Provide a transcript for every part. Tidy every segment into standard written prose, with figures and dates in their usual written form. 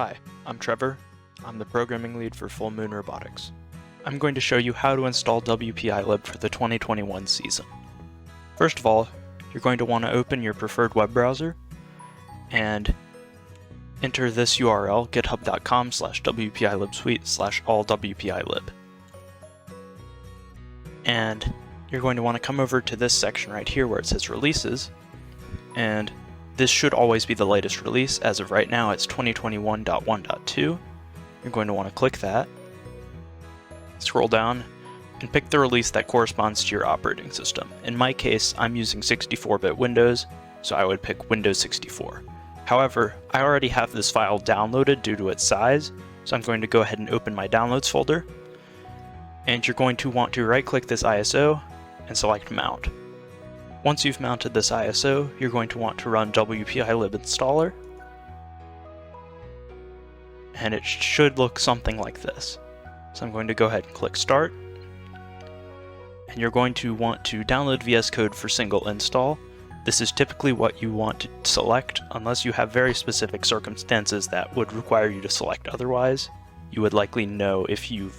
Hi, I'm Trevor. I'm the programming lead for Full Moon Robotics. I'm going to show you how to install WPI lib for the 2021 season. First of all, you're going to want to open your preferred web browser and enter this URL, github.com/wpilibsuite/allwpilib. And you're going to want to come over to this section right here where it says releases, and this should always be the latest release. As of right now, it's 2021.1.2. You're going to want to click that, scroll down, and pick the release that corresponds to your operating system. In my case, I'm using 64-bit Windows, so I would pick Windows 64. However, I already have this file downloaded due to its size, so I'm going to go ahead and open my downloads folder. And you're going to want to right-click this ISO and select Mount. Once you've mounted this ISO, you're going to want to run WPI lib installer, and it should look something like this. So I'm going to go ahead and click Start, and you're going to want to download VS Code for single install. This is typically what you want to select, unless you have very specific circumstances that would require you to select otherwise. You would likely know if you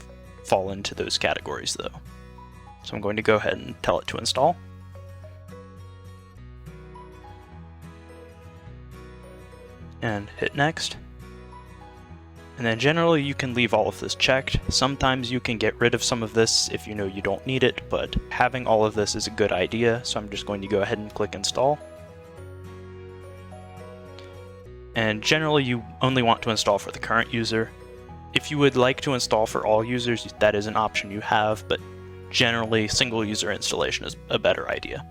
fall into those categories though. So I'm going to go ahead and tell it to install. And hit next. And then generally you can leave all of this checked. Sometimes you can get rid of some of this if you know you don't need it, but having all of this is a good idea, so I'm just going to go ahead and click install. And generally you only want to install for the current user. If you would like to install for all users, that is an option you have, but generally single user installation is a better idea.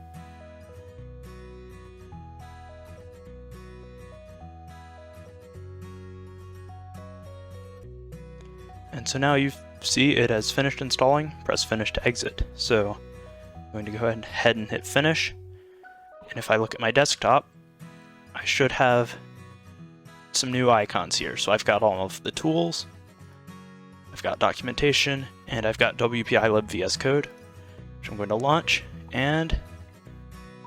And so now you see it has finished installing. Press finish to exit. So I'm going to go ahead and hit finish. And if I look at my desktop, I should have some new icons here. So I've got all of the tools, I've got documentation, and I've got WPI lib VS Code, which I'm going to launch. And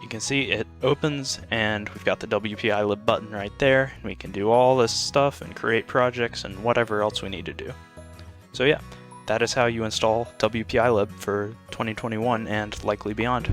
you can see it opens, and we've got the WPI lib button right there. And we can do all this stuff and create projects and whatever else we need to do. So yeah, that is how you install WPI lib for 2021 and likely beyond.